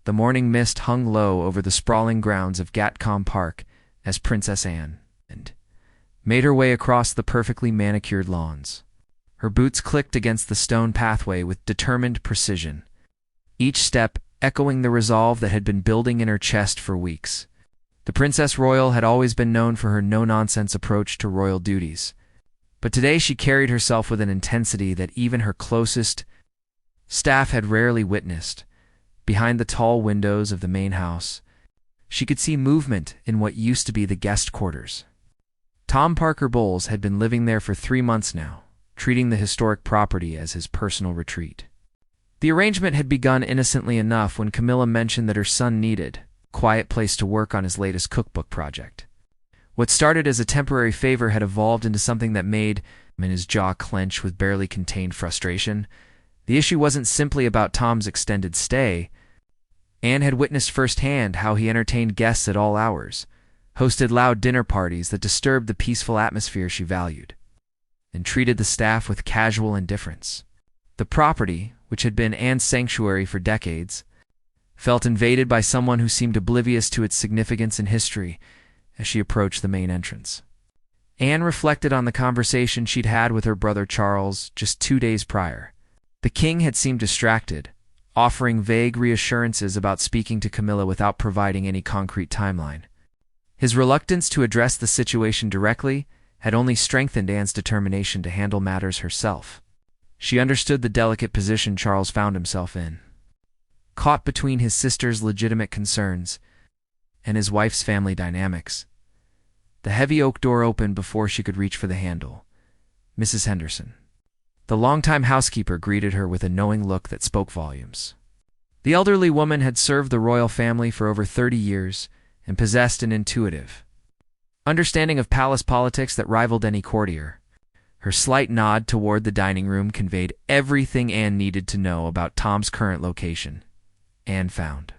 The morning mist hung low over the sprawling grounds of Gatcombe Park as Princess Anne made her way across the perfectly manicured lawns. Her boots clicked against the stone pathway with determined precision, each step echoing the resolve that had been building in her chest for weeks. The Princess Royal had always been known for her no-nonsense approach to royal duties, but today she carried herself with an intensity that even her closest staff had rarely witnessed. Behind the tall windows of the main house, she could see movement in what used to be the guest quarters. Tom Parker Bowles had been living there for 3 months now, treating the historic property as his personal retreat. The arrangement had begun innocently enough when Camilla mentioned that her son needed a quiet place to work on his latest cookbook project. What started as a temporary favor had evolved into something that made his jaw clench with barely contained frustration. The issue wasn't simply about Tom's extended stay. Anne had witnessed firsthand how he entertained guests at all hours, hosted loud dinner parties that disturbed the peaceful atmosphere she valued, and treated the staff with casual indifference. The property, which had been Anne's sanctuary for decades, felt invaded by someone who seemed oblivious to its significance in history as she approached the main entrance. Anne reflected on the conversation she'd had with her brother Charles just 2 days prior. The king had seemed distracted, offering vague reassurances about speaking to Camilla without providing any concrete timeline. His reluctance to address the situation directly had only strengthened Anne's determination to handle matters herself. She understood the delicate position Charles found himself in, caught between his sister's legitimate concerns and his wife's family dynamics. The heavy oak door opened before she could reach for the handle. Mrs. Henderson, the longtime housekeeper, greeted her with a knowing look that spoke volumes. The elderly woman had served the royal family for over 30 years and possessed an intuitive understanding of palace politics that rivaled any courtier. Her slight nod toward the dining room conveyed everything Anne needed to know about Tom's current location. Anne found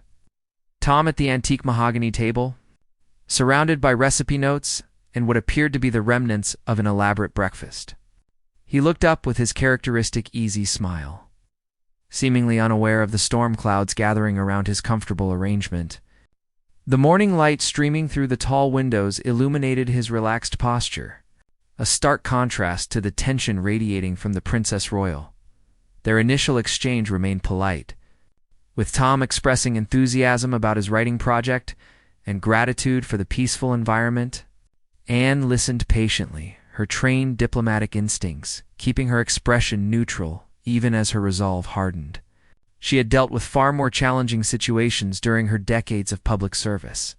Tom at the antique mahogany table, surrounded by recipe notes and what appeared to be the remnants of an elaborate breakfast. He looked up with his characteristic easy smile, seemingly unaware of the storm clouds gathering around his comfortable arrangement. The morning light streaming through the tall windows illuminated his relaxed posture, a stark contrast to the tension radiating from the Princess Royal. Their initial exchange remained polite, with Tom expressing enthusiasm about his writing project and gratitude for the peaceful environment. Anne listened patiently, her trained diplomatic instincts keeping her expression neutral even as her resolve hardened. She had dealt with far more challenging situations during her decades of public service,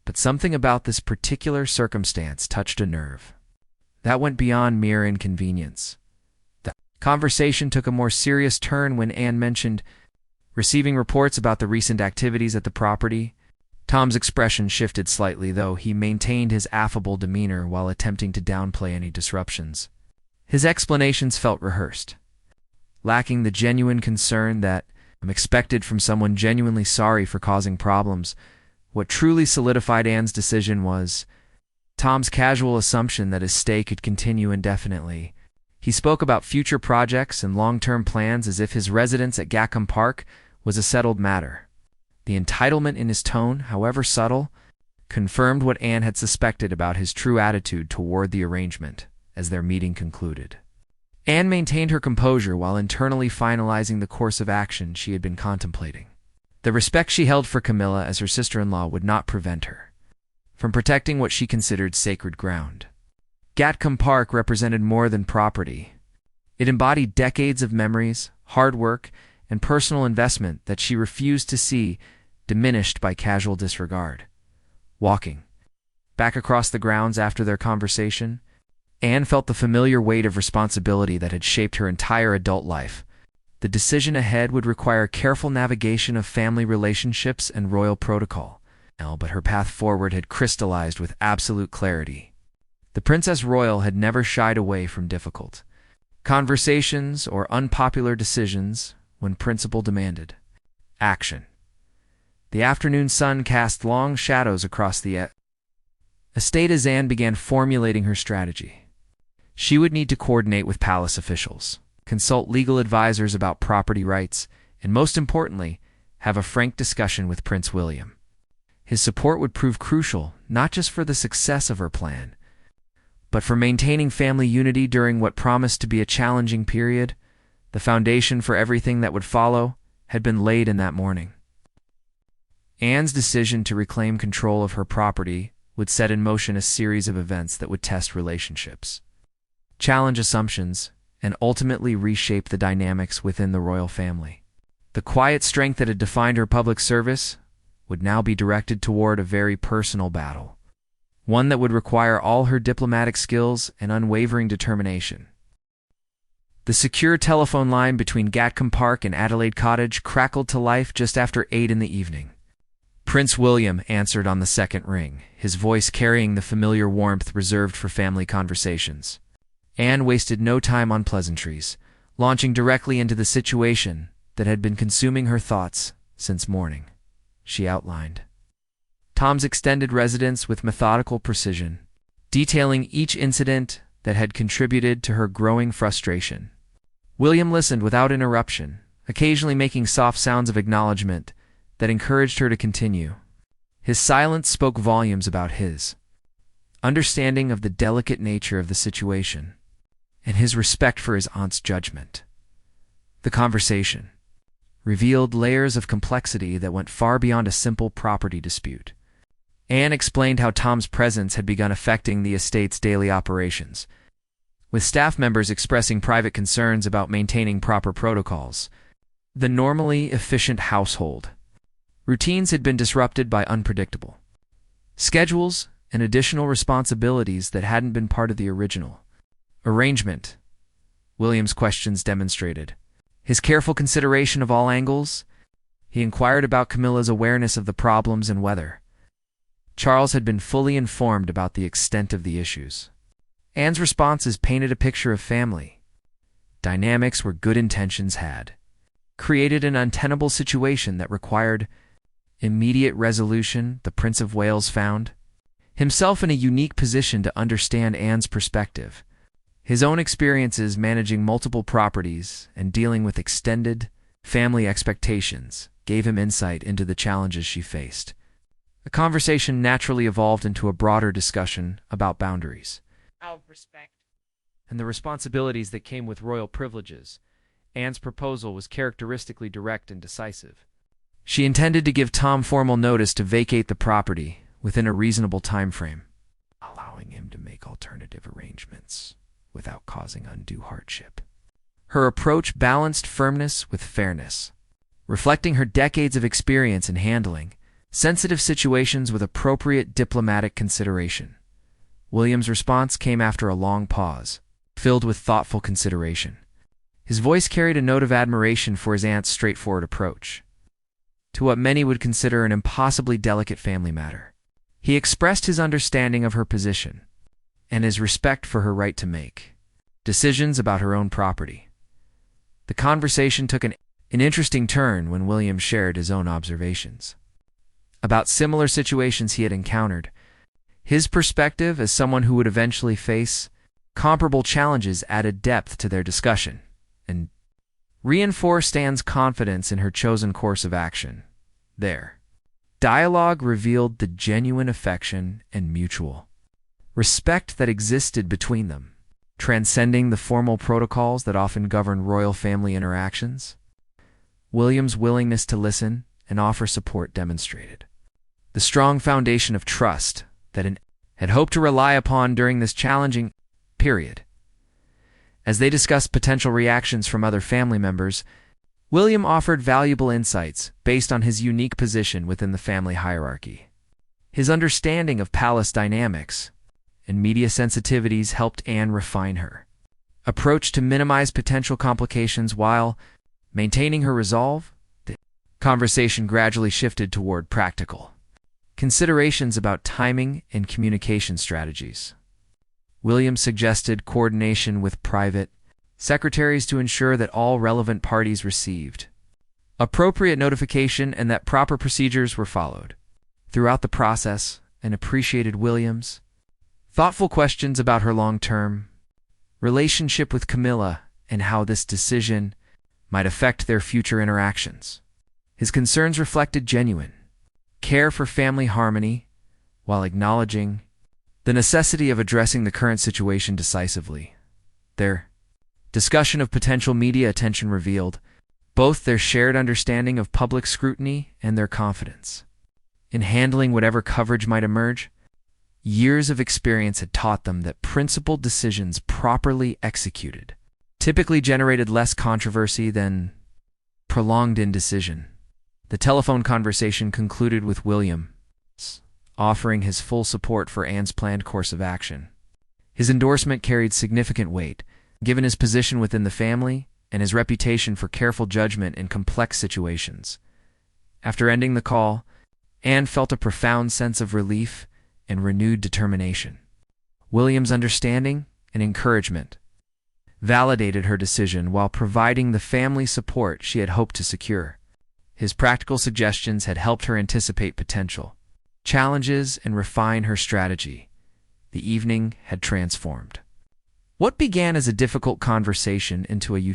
but something about this particular circumstance touched a nerve that went beyond mere inconvenience. The conversation took a more serious turn when Anne mentioned receiving reports about the recent activities at the property. Tom's expression shifted slightly, though he maintained his affable demeanor while attempting to downplay any disruptions. His explanations felt rehearsed, lacking the genuine concern that expected from someone genuinely sorry for causing problems. What truly solidified Anne's decision was Tom's casual assumption that his stay could continue indefinitely. He spoke about future projects and long-term plans as if his residence at Gatcombe Park was a settled matter. The entitlement in his tone, however subtle, confirmed what Anne had suspected about his true attitude toward the arrangement as their meeting concluded. Anne maintained her composure while internally finalizing the course of action she had been contemplating. The respect she held for Camilla as her sister-in-law would not prevent her from protecting what she considered sacred ground. Gatcombe Park represented more than property. It embodied decades of memories, hard work, and personal investment that she refused to see diminished by casual disregard. Walking back across the grounds after their conversation, Anne felt the familiar weight of responsibility that had shaped her entire adult life. The decision ahead would require careful navigation of family relationships and royal protocol, but her path forward had crystallized with absolute clarity. The Princess Royal had never shied away from difficult conversations or unpopular decisions when principle demanded action. The afternoon sun cast long shadows across the estate as Anne began formulating her strategy. She would need to coordinate with palace officials, consult legal advisors about property rights, and most importantly, have a frank discussion with Prince William. His support would prove crucial, not just for the success of her plan, but for maintaining family unity during what promised to be a challenging period. The foundation for everything that would follow had been laid in that morning. Anne's decision to reclaim control of her property would set in motion a series of events that would test relationships, challenge assumptions, and ultimately reshape the dynamics within the royal family. The quiet strength that had defined her public service would now be directed toward a very personal battle, one that would require all her diplomatic skills and unwavering determination. The secure telephone line between Gatcombe Park and Adelaide Cottage crackled to life just after 8 in the evening. Prince William answered on the second ring, his voice carrying the familiar warmth reserved for family conversations. Anne wasted no time on pleasantries, launching directly into the situation that had been consuming her thoughts since morning. She outlined Tom's extended residence with methodical precision, detailing each incident that had contributed to her growing frustration. William listened without interruption, occasionally making soft sounds of acknowledgement that encouraged her to continue. His silence spoke volumes about his understanding of the delicate nature of the situation and his respect for his aunt's judgment. The conversation revealed layers of complexity that went far beyond a simple property dispute. Anne explained how Tom's presence had begun affecting the estate's daily operations, with staff members expressing private concerns about maintaining proper protocols. The normally efficient household routines had been disrupted by unpredictable schedules and additional responsibilities that hadn't been part of the original arrangement. William's questions demonstrated his careful consideration of all angles. He inquired about Camilla's awareness of the problems and whether Charles had been fully informed about the extent of the issues. Anne's responses painted a picture of family dynamics where good intentions had created an untenable situation that required immediate resolution. The Prince of Wales found himself in a unique position to understand Anne's perspective. His own experiences managing multiple properties and dealing with extended family expectations gave him insight into the challenges she faced. The conversation naturally evolved into a broader discussion about boundaries and the responsibilities that came with royal privileges. Anne's proposal was characteristically direct and decisive. She intended to give Tom formal notice to vacate the property within a reasonable time frame, allowing him to make alternative arrangements without causing undue hardship. Her approach balanced firmness with fairness, reflecting her decades of experience in handling sensitive situations with appropriate diplomatic consideration. William's response came after a long pause, filled with thoughtful consideration. His voice carried a note of admiration for his aunt's straightforward approach to what many would consider an impossibly delicate family matter. He expressed his understanding of her position and his respect for her right to make decisions about her own property. The conversation took an interesting turn when William shared his own observations about similar situations he had encountered. His perspective as someone who would eventually face comparable challenges added depth to their discussion and reinforced Anne's confidence in her chosen course of action. Their dialogue revealed the genuine affection and mutual respect that existed between them, transcending the formal protocols that often govern royal family interactions. William's willingness to listen and offer support demonstrated the strong foundation of trust that Anne had hoped to rely upon during this challenging period. As they discussed potential reactions from other family members, William offered valuable insights based on his unique position within the family hierarchy. His understanding of palace dynamics and media sensitivities helped Anne refine her approach to minimize potential complications while maintaining her resolve. The conversation gradually shifted toward practical considerations about timing and communication strategies. William suggested coordination with private secretaries to ensure that all relevant parties received appropriate notification and that proper procedures were followed. Throughout the process, Anne appreciated William's thoughtful questions about her long-term relationship with Camilla and how this decision might affect their future interactions. His concerns reflected genuine care for family harmony while acknowledging the necessity of addressing the current situation decisively. Their discussion of potential media attention revealed both their shared understanding of public scrutiny and their confidence in handling whatever coverage might emerge. Years of experience had taught them that principled decisions properly executed typically generated less controversy than prolonged indecision. The telephone conversation concluded with William offering his full support for Anne's planned course of action. His endorsement carried significant weight, given his position within the family and his reputation for careful judgment in complex situations. After ending the call, Anne felt a profound sense of relief and renewed determination. William's understanding and encouragement validated her decision while providing the family support she had hoped to secure. His practical suggestions had helped her anticipate potential challenges and refine her strategy. The evening had transformed what began as a difficult conversation into a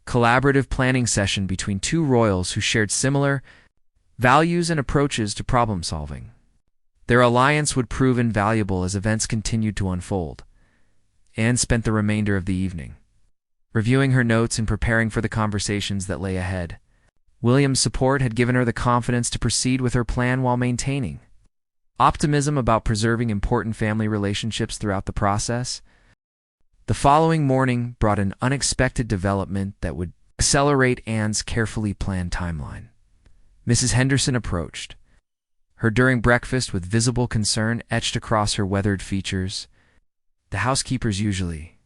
collaborative planning session between two royals who shared similar values and approaches to problem solving. Their alliance would prove invaluable as events continued to unfold. Anne spent the remainder of the evening reviewing her notes and preparing for the conversations that lay ahead. William's support had given her the confidence to proceed with her plan while maintaining optimism about preserving important family relationships throughout the process. The following morning brought an unexpected development that would accelerate Anne's carefully planned timeline. Mrs. Henderson approached, her during breakfast with visible concern etched across her weathered features. The housekeeper's usually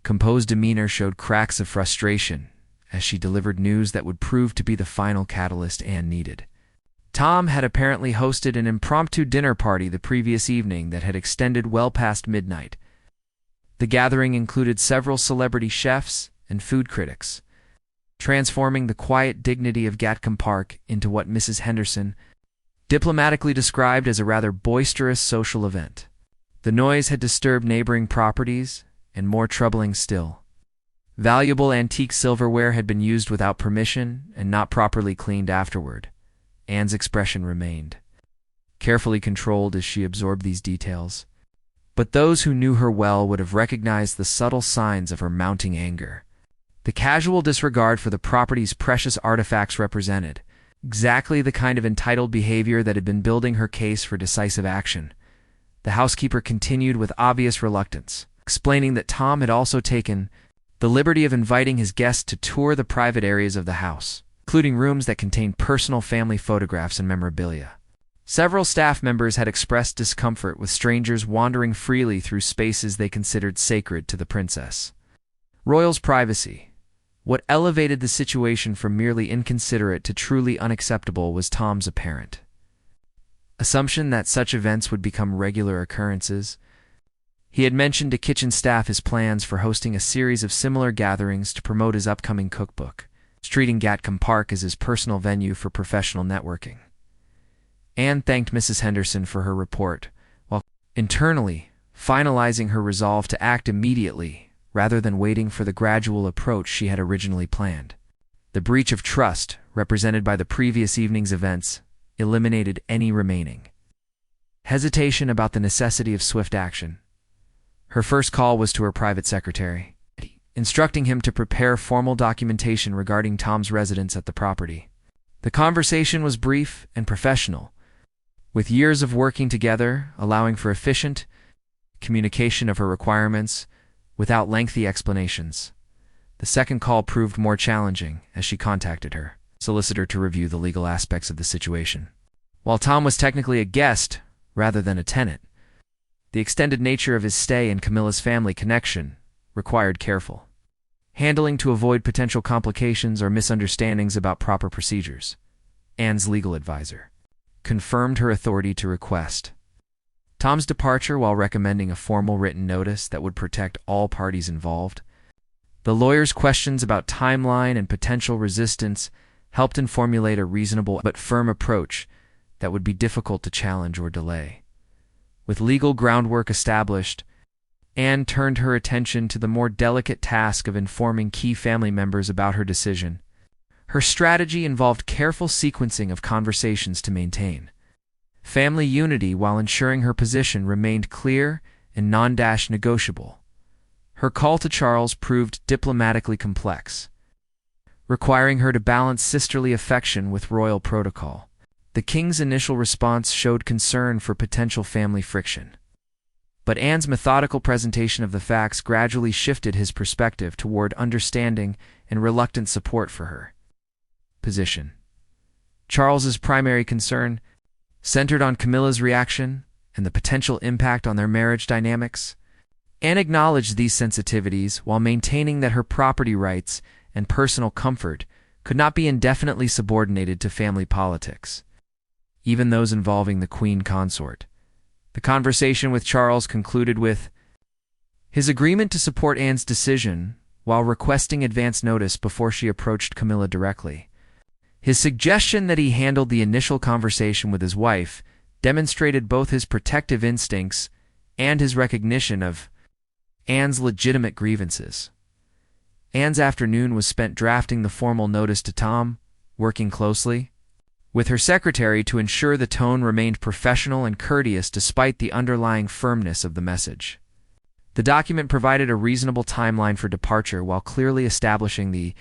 composed demeanor showed cracks of frustration as she delivered news that would prove to be the final catalyst Anne needed. Tom had apparently hosted an impromptu dinner party the previous evening that had extended well past midnight. The gathering included several celebrity chefs and food critics, transforming the quiet dignity of Gatcombe Park into what Mrs. Henderson diplomatically described as a rather boisterous social event. The noise had disturbed neighboring properties, and more troubling still, valuable antique silverware had been used without permission and not properly cleaned afterward. Anne's expression remained carefully controlled as she absorbed these details, but those who knew her well would have recognized the subtle signs of her mounting anger. The casual disregard for the property's precious artifacts represented exactly the kind of entitled behavior that had been building her case for decisive action. The housekeeper continued with obvious reluctance, explaining that Tom had also taken the liberty of inviting his guests to tour the private areas of the house, including rooms that contained personal family photographs and memorabilia. Several staff members had expressed discomfort with strangers wandering freely through spaces they considered sacred to the princess. Royals' privacy. What elevated the situation from merely inconsiderate to truly unacceptable was Tom's apparent assumption that such events would become regular occurrences. He had mentioned to kitchen staff his plans for hosting a series of similar gatherings to promote his upcoming cookbook, treating Gatcombe Park as his personal venue for professional networking. Anne thanked Mrs. Henderson for her report, while internally finalizing her resolve to act immediately rather than waiting for the gradual approach she had originally planned. The breach of trust, represented by the previous evening's events, eliminated any remaining hesitation about the necessity of swift action. Her first call was to her private secretary, instructing him to prepare formal documentation regarding Tom's residence at the property. The conversation was brief and professional, with years of working together allowing for efficient communication of her requirements without lengthy explanations. The second call proved more challenging as she contacted her solicitor to review the legal aspects of the situation. While Tom was technically a guest rather than a tenant, the extended nature of his stay and Camilla's family connection required careful handling to avoid potential complications or misunderstandings about proper procedures. Anne's legal advisor confirmed her authority to request Tom's departure while recommending a formal written notice that would protect all parties involved. The lawyer's questions about timeline and potential resistance helped him formulate a reasonable but firm approach that would be difficult to challenge or delay. With legal groundwork established, Anne turned her attention to the more delicate task of informing key family members about her decision. Her strategy involved careful sequencing of conversations to maintain family unity while ensuring her position remained clear and non-negotiable. Her call to Charles proved diplomatically complex, requiring her to balance sisterly affection with royal protocol. The king's initial response showed concern for potential family friction, but Anne's methodical presentation of the facts gradually shifted his perspective toward understanding and reluctant support for her position. Charles's primary concern centered on Camilla's reaction and the potential impact on their marriage dynamics. Anne acknowledged these sensitivities while maintaining that her property rights and personal comfort could not be indefinitely subordinated to family politics, even those involving the queen consort. The conversation with Charles concluded with his agreement to support Anne's decision while requesting advance notice before she approached Camilla directly. His suggestion that he handled the initial conversation with his wife demonstrated both his protective instincts and his recognition of Anne's legitimate grievances. Anne's afternoon was spent drafting the formal notice to Tom, working closely with her secretary to ensure the tone remained professional and courteous despite the underlying firmness of the message. The document provided a reasonable timeline for departure while clearly establishing the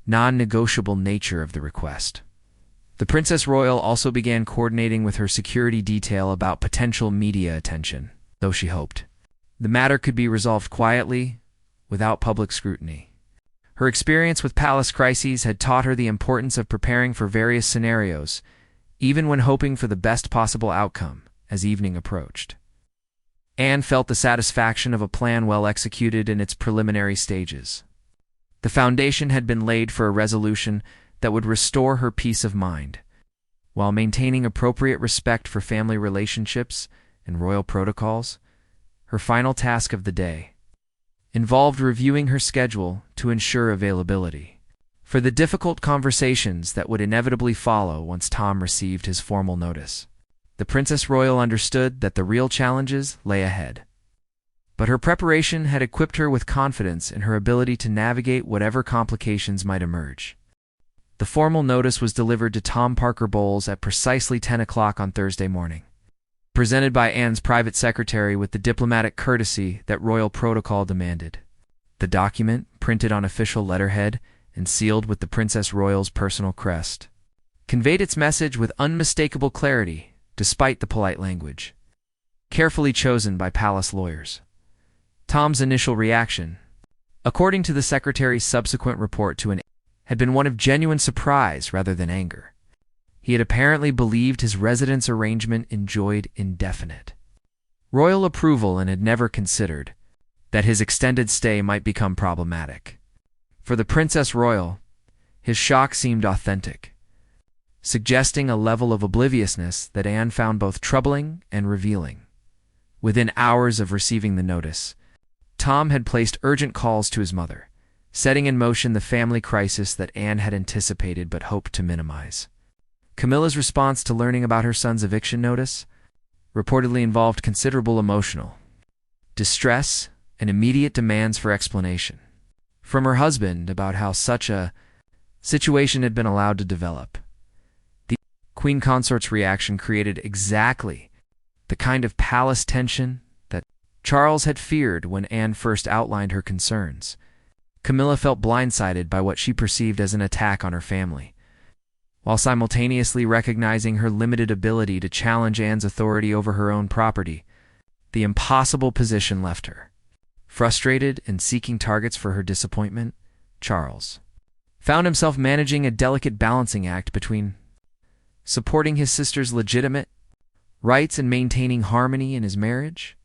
non-negotiable nature of the request. The Princess Royal also began coordinating with her security detail about potential media attention, though she hoped the matter could be resolved quietly, without public scrutiny. Her experience with palace crises had taught her the importance of preparing for various scenarios, even when hoping for the best possible outcome as evening approached. Anne felt the satisfaction of a plan well executed in its preliminary stages. The foundation had been laid for a resolution that would restore her peace of mind, while maintaining appropriate respect for family relationships and royal protocols. Her final task of the day involved reviewing her schedule to ensure availability for the difficult conversations that would inevitably follow once Tom received his formal notice. The Princess Royal understood that the real challenges lay ahead, but her preparation had equipped her with confidence in her ability to navigate whatever complications might emerge. The formal notice was delivered to Tom Parker Bowles at precisely 10 o'clock on Thursday morning, presented by Anne's private secretary with the diplomatic courtesy that royal protocol demanded. The document, printed on official letterhead and sealed with the Princess Royal's personal crest, conveyed its message with unmistakable clarity despite the polite language, carefully chosen by palace lawyers. Tom's initial reaction, according to the secretary's subsequent report to Anne, had been one of genuine surprise rather than anger. He had apparently believed his residence arrangement enjoyed indefinite royal approval and had never considered that his extended stay might become problematic. For the Princess Royal, his shock seemed authentic, suggesting a level of obliviousness that Anne found both troubling and revealing. Within hours of receiving the notice, Tom had placed urgent calls to his mother, setting in motion the family crisis that Anne had anticipated but hoped to minimize. Camilla's response to learning about her son's eviction notice reportedly involved considerable emotional distress and immediate demands for explanation from her husband about how such a situation had been allowed to develop. The Queen Consort's reaction created exactly the kind of palace tension that Charles had feared when Anne first outlined her concerns. Camilla felt blindsided by what she perceived as an attack on her family, while simultaneously recognizing her limited ability to challenge Anne's authority over her own property. The impossible position left her. Frustrated and seeking targets for her disappointment, Charles found himself managing a delicate balancing act between supporting his sister's legitimate rights and maintaining harmony in his marriage.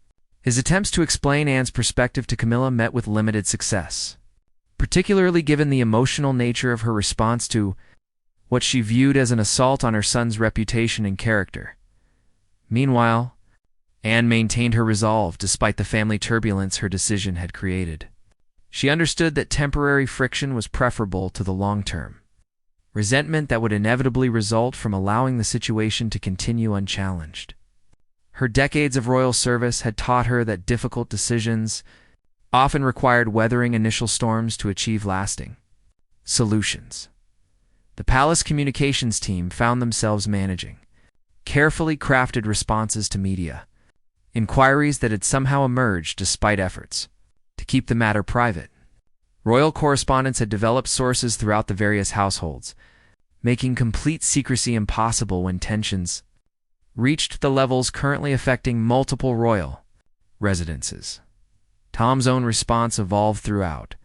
His attempts to explain Anne's perspective to Camilla met with limited success, particularly given the emotional nature of her response to what she viewed as an assault on her son's reputation and character. Meanwhile, Anne maintained her resolve despite the family turbulence her decision had created. She understood that temporary friction was preferable to the long-term resentment that would inevitably result from allowing the situation to continue unchallenged. Her decades of royal service had taught her that difficult decisions often required weathering initial storms to achieve lasting solutions. The palace communications team found themselves managing carefully crafted responses to media inquiries that had somehow emerged despite efforts to keep the matter private. Royal correspondents had developed sources throughout the various households, making complete secrecy impossible when tensions reached the levels currently affecting multiple royal residences. Tom's own response evolved throughout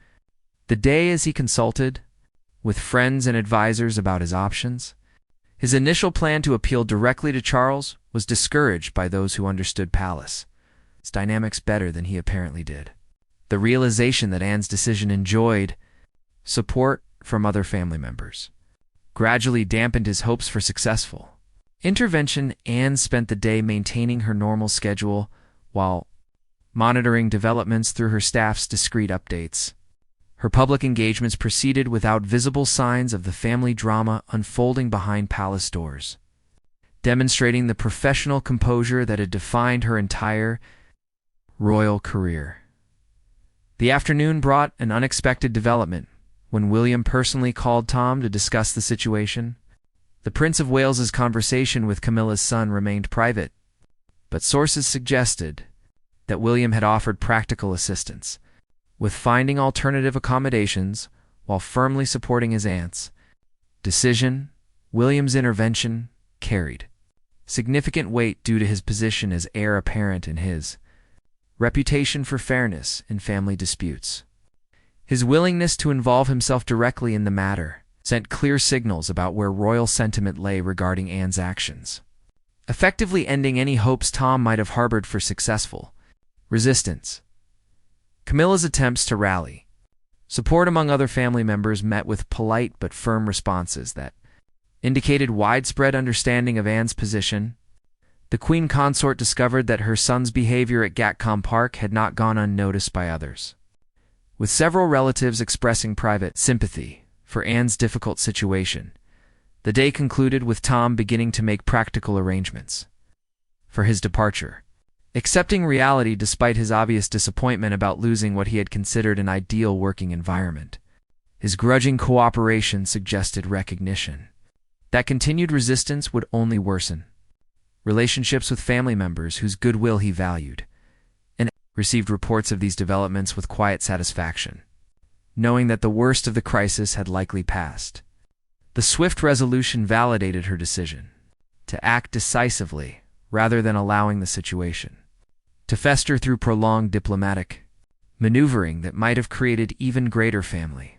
the day as he consulted with friends and advisors about his options. His initial plan to appeal directly to Charles was discouraged by those who understood palace dynamics better than he apparently did. The realization that Anne's decision enjoyed support from other family members gradually dampened his hopes for successful intervention. Anne spent the day maintaining her normal schedule while monitoring developments through her staff's discreet updates. Her public engagements proceeded without visible signs of the family drama unfolding behind palace doors, demonstrating the professional composure that had defined her entire royal career. The afternoon brought an unexpected development when William personally called Tom to discuss the situation. The Prince of Wales's conversation with Camilla's son remained private, but sources suggested that William had offered practical assistance with finding alternative accommodations while firmly supporting his aunt's decision. William's intervention carried significant weight due to his position as heir apparent and his reputation for fairness in family disputes. His willingness to involve himself directly in the matter sent clear signals about where royal sentiment lay regarding Anne's actions, effectively ending any hopes Tom might have harbored for successful resistance. Camilla's attempts to rally support among other family members met with polite but firm responses that indicated widespread understanding of Anne's position. The Queen Consort discovered that her son's behavior at Gatcombe Park had not gone unnoticed by others, with several relatives expressing private sympathy for Anne's difficult situation. The day concluded with Tom beginning to make practical arrangements for his departure, accepting reality despite his obvious disappointment about losing what he had considered an ideal working environment. His grudging cooperation suggested recognition that continued resistance would only worsen relationships with family members whose goodwill he valued, and received reports of these developments with quiet satisfaction, knowing that the worst of the crisis had likely passed. The swift resolution validated her decision to act decisively rather than allowing the situation to fester through prolonged diplomatic maneuvering that might have created even greater family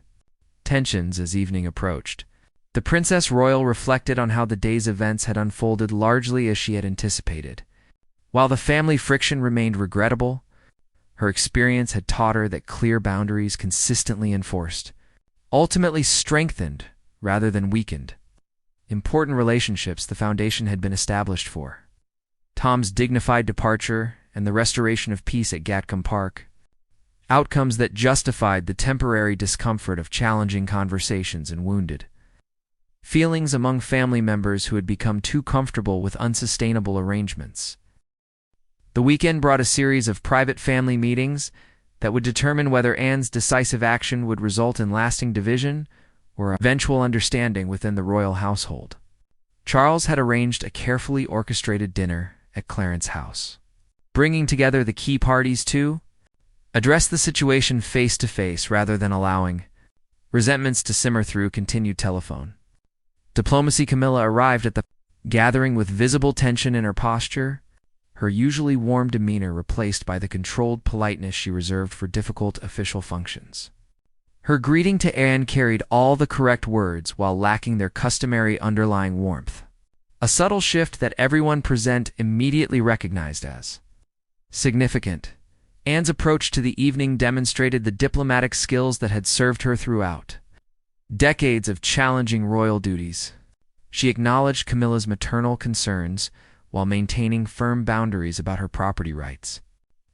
tensions. As evening approached, the Princess Royal reflected on how the day's events had unfolded largely as she had anticipated. While the family friction remained regrettable, her experience had taught her that clear boundaries consistently enforced ultimately strengthened rather than weakened important relationships the foundation had been established for. Tom's dignified departure and the restoration of peace at Gatcombe Park, outcomes that justified the temporary discomfort of challenging conversations and wounded feelings among family members who had become too comfortable with unsustainable arrangements. The weekend brought a series of private family meetings that would determine whether Anne's decisive action would result in lasting division or eventual understanding within the royal household. Charles had arranged a carefully orchestrated dinner at Clarence's house, bringing together the key parties to address the situation face to face rather than allowing resentments to simmer through continued telephone diplomacy. Camilla arrived at the gathering with visible tension in her posture, her usually warm demeanor replaced by the controlled politeness she reserved for difficult official functions. Her greeting to Anne carried all the correct words while lacking their customary underlying warmth, a subtle shift that everyone present immediately recognized as significant. Anne's approach to the evening demonstrated the diplomatic skills that had served her throughout decades of challenging royal duties. She acknowledged Camilla's maternal concerns while maintaining firm boundaries about her property rights,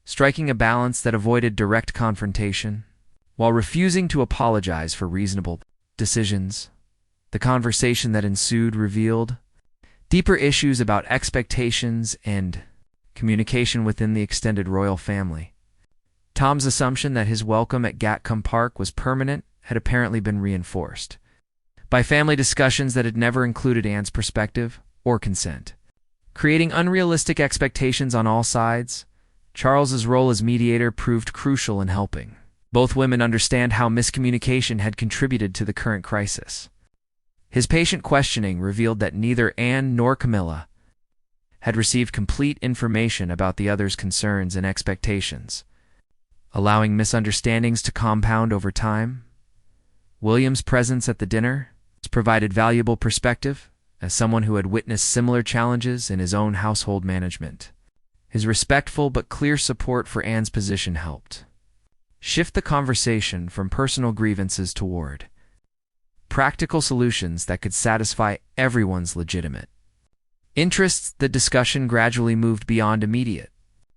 striking a balance that avoided direct confrontation while refusing to apologize for reasonable decisions. The conversation that ensued revealed deeper issues about expectations and communication within the extended royal family. Tom's assumption that his welcome at Gatcombe Park was permanent had apparently been reinforced by family discussions that had never included Anne's perspective or consent. Creating unrealistic expectations on all sides, Charles's role as mediator proved crucial in helping both women understand how miscommunication had contributed to the current crisis. His patient questioning revealed that neither Anne nor Camilla had received complete information about the other's concerns and expectations, allowing misunderstandings to compound over time. William's presence at the dinner provided valuable perspective as someone who had witnessed similar challenges in his own household management. His respectful but clear support for Anne's position helped shift the conversation from personal grievances toward practical solutions that could satisfy everyone's legitimate interests. The discussion gradually moved beyond immediate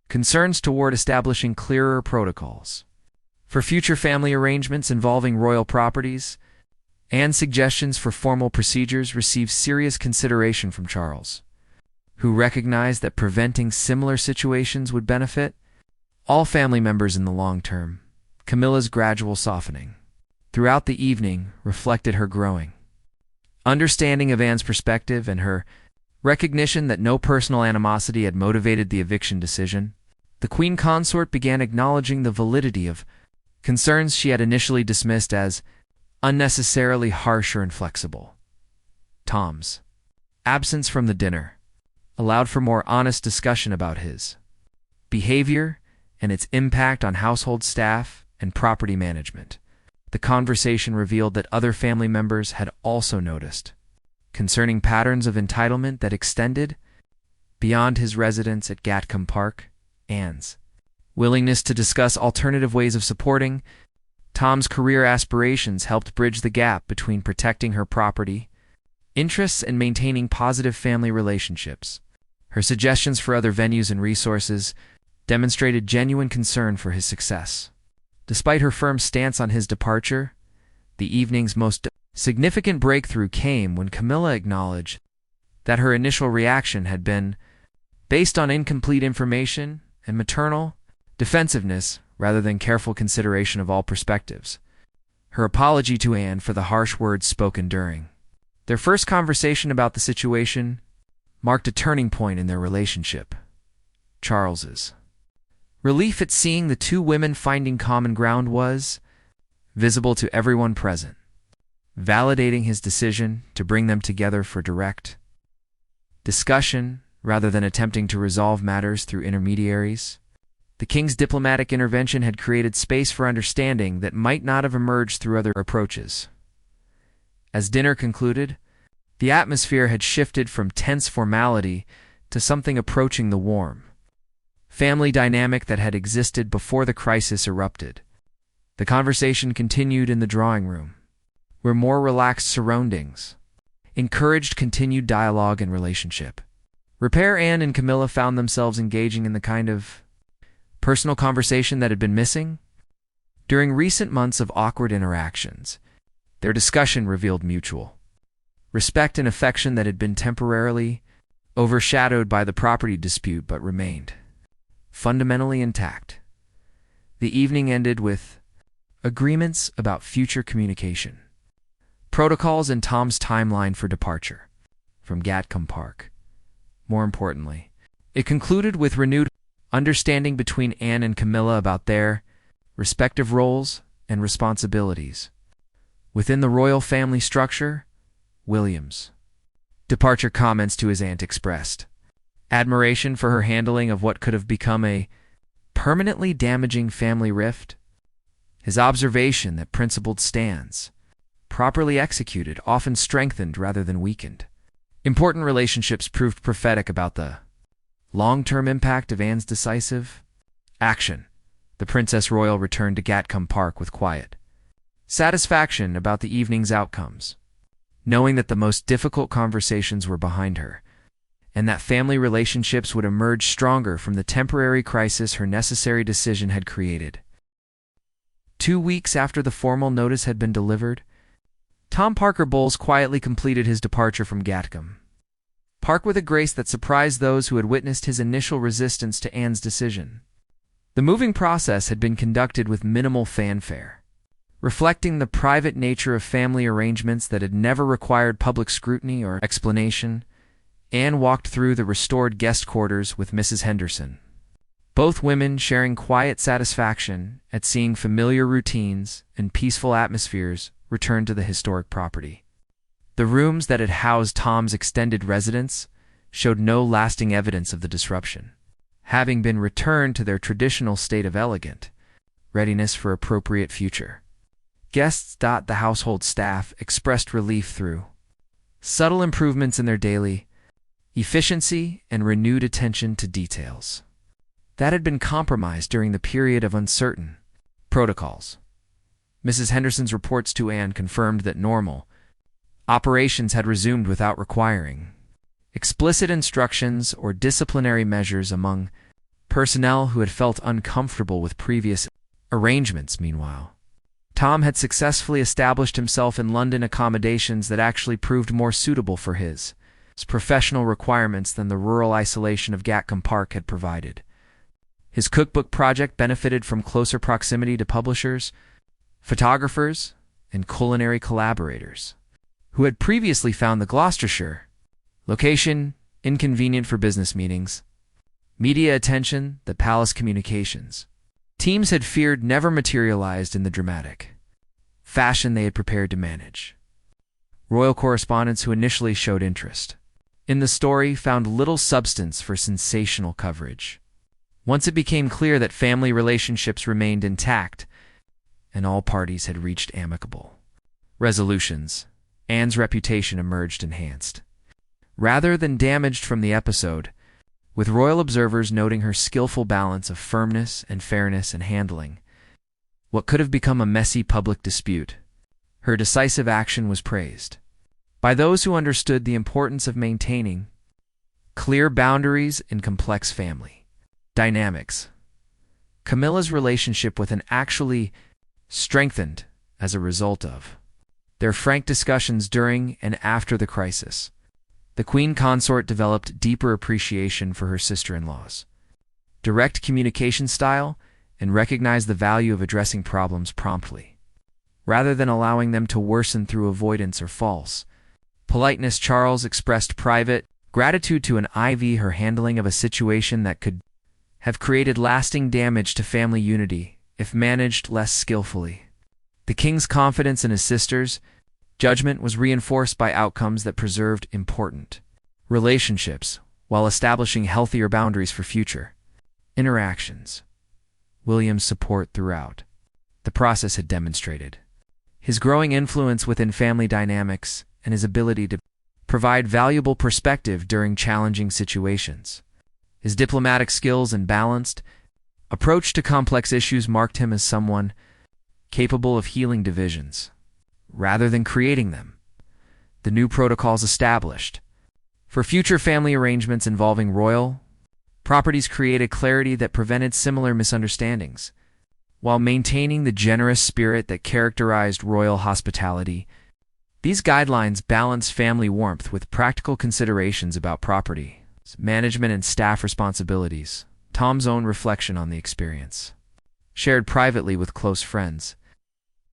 concerns toward establishing clearer protocols for future family arrangements involving royal properties, and suggestions for formal procedures received serious consideration from Charles, who recognized that preventing similar situations would benefit all family members in the long term. Camilla's gradual softening throughout the evening reflected her growing understanding of Anne's perspective and her recognition that no personal animosity had motivated the eviction decision. The Queen Consort began acknowledging the validity of concerns she had initially dismissed as unnecessarily harsh or inflexible. Tom's absence from the dinner allowed for more honest discussion about his behavior and its impact on household staff and property management. The conversation revealed that other family members had also noticed concerning patterns of entitlement that extended beyond his residence at Gatcombe Park. Anne's willingness to discuss alternative ways of supporting Tom's career aspirations helped bridge the gap between protecting her property interests and maintaining positive family relationships. Her suggestions for other venues and resources demonstrated genuine concern for his success. Despite her firm stance on his departure, the evening's most significant breakthrough came when Camilla acknowledged that her initial reaction had been based on incomplete information and maternal defensiveness rather than careful consideration of all perspectives. Her apology to Anne for the harsh words spoken during their first conversation about the situation marked a turning point in their relationship. Charles's relief at seeing the two women finding common ground was visible to everyone present, validating his decision to bring them together for direct discussion rather than attempting to resolve matters through intermediaries. The king's diplomatic intervention had created space for understanding that might not have emerged through other approaches. As dinner concluded, the atmosphere had shifted from tense formality to something approaching the warm family dynamic that had existed before the crisis erupted. The conversation continued in the drawing room, where more relaxed surroundings encouraged continued dialogue and relationship repair. Anne and Camilla found themselves engaging in the kind of personal conversation that had been missing during recent months of awkward interactions. Their discussion revealed mutual respect and affection that had been temporarily overshadowed by the property dispute but remained fundamentally intact. The evening ended with agreements about future communication protocols and Tom's timeline for departure from Gatcombe Park. More importantly, it concluded with renewed understanding between Anne and Camilla about their respective roles and responsibilities within the royal family structure. William's departure comments to his aunt expressed admiration for her handling of what could have become a permanently damaging family rift. His observation that principled stands, properly executed, often strengthened rather than weakened important relationships proved prophetic about the long-term impact of Anne's decisive action. The Princess Royal returned to Gatcombe Park with quiet satisfaction about the evening's outcomes, knowing that the most difficult conversations were behind her, and that family relationships would emerge stronger from the temporary crisis her necessary decision had created. 2 weeks after the formal notice had been delivered, Tom Parker Bowles quietly completed his departure from Gatcombe Park with a grace that surprised those who had witnessed his initial resistance to Anne's decision. The moving process had been conducted with minimal fanfare, Reflecting the private nature of family arrangements that had never required public scrutiny or explanation, Anne walked through the restored guest quarters with Mrs. Henderson, both women sharing quiet satisfaction at seeing familiar routines and peaceful atmospheres return to the historic property. The rooms that had housed Tom's extended residence showed no lasting evidence of the disruption, having been returned to their traditional state of elegant readiness for appropriate future. Guests. The household staff expressed relief through subtle improvements in their daily efficiency and renewed attention to details that had been compromised during the period of uncertain protocols. Mrs. Henderson's reports to Anne confirmed that normal operations had resumed without requiring explicit instructions or disciplinary measures among personnel who had felt uncomfortable with previous arrangements. Meanwhile, Tom had successfully established himself in London accommodations that actually proved more suitable for his professional requirements than the rural isolation of Gatcombe Park had provided. His cookbook project benefited from closer proximity to publishers, photographers, and culinary collaborators, who had previously found the Gloucestershire location inconvenient for business meetings. Media attention. The palace communications teams had feared never materialized in the dramatic fashion they had prepared to manage. Royal correspondents who initially showed interest in the story found little substance for sensational coverage. Once it became clear that family relationships remained intact and all parties had reached amicable resolutions, Anne's reputation emerged enhanced, rather than damaged from the episode, with royal observers noting her skillful balance of firmness and fairness in handling what could have become a messy public dispute. Her decisive action was praised by those who understood the importance of maintaining clear boundaries in complex family dynamics. Camilla's relationship with Anne actually strengthened as a result of their frank discussions during and after the crisis. The Queen Consort developed deeper appreciation for her sister-in-law's direct communication style and recognized the value of addressing problems promptly, rather than allowing them to worsen through avoidance or false politeness. Charles expressed private gratitude to an IV her handling of a situation that could have created lasting damage to family unity if managed less skillfully. The king's confidence in his sister's judgment was reinforced by outcomes that preserved important relationships while establishing healthier boundaries for future interactions. William's support throughout the process had demonstrated his growing influence within family dynamics and his ability to provide valuable perspective during challenging situations. His diplomatic skills and balanced approach to complex issues marked him as someone capable of healing divisions rather than creating them. The new protocols established for future family arrangements involving royal properties created clarity that prevented similar misunderstandings, while maintaining the generous spirit that characterized royal hospitality. These guidelines balance family warmth with practical considerations about property management and staff responsibilities. Tom's own reflection on the experience, shared privately with close friends,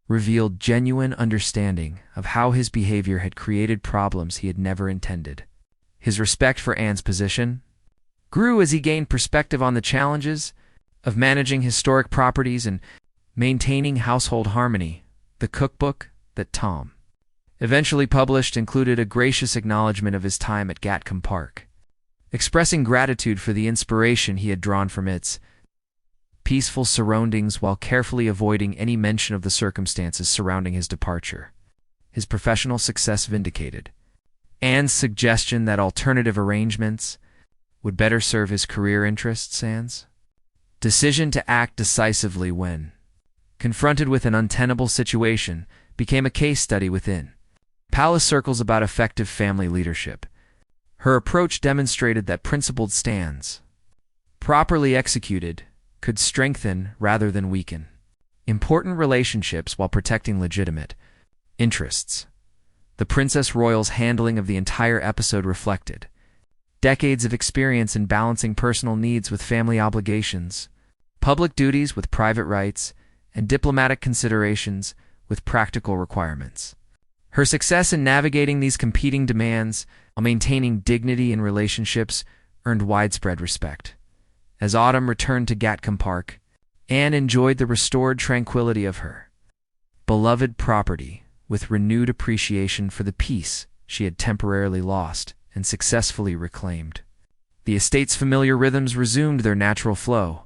revealed genuine understanding of how his behavior had created problems he had never intended. His respect for Anne's position grew as he gained perspective on the challenges of managing historic properties and maintaining household harmony. The cookbook that Tom eventually published included a gracious acknowledgement of his time at Gatcombe Park, expressing gratitude for the inspiration he had drawn from its peaceful surroundings while carefully avoiding any mention of the circumstances surrounding his departure. His professional success vindicated Anne's suggestion that alternative arrangements would better serve his career interests. Anne's decision to act decisively when confronted with an untenable situation became a case study within palace circles about effective family leadership. Her approach demonstrated that principled stands, properly executed, could strengthen rather than weaken important relationships while protecting legitimate interests. The Princess Royal's handling of the entire episode reflected decades of experience in balancing personal needs with family obligations, public duties with private rights, and diplomatic considerations with practical requirements. Her success in navigating these competing demands while maintaining dignity in relationships earned widespread respect. As autumn returned to Gatcombe Park, Anne enjoyed the restored tranquility of her beloved property with renewed appreciation for the peace she had temporarily lost and successfully reclaimed. The estate's familiar rhythms resumed their natural flow,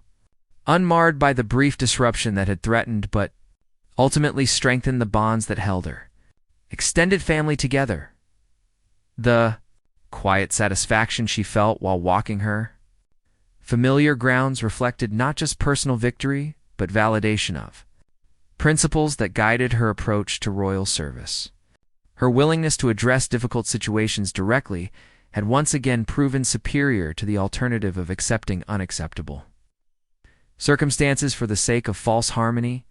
unmarred by the brief disruption that had threatened but ultimately strengthened the bonds that held her extended family together. The quiet satisfaction she felt while walking her familiar grounds reflected not just personal victory, but validation of principles that guided her approach to royal service. Her willingness to address difficult situations directly had once again proven superior to the alternative of accepting unacceptable circumstances for the sake of false harmony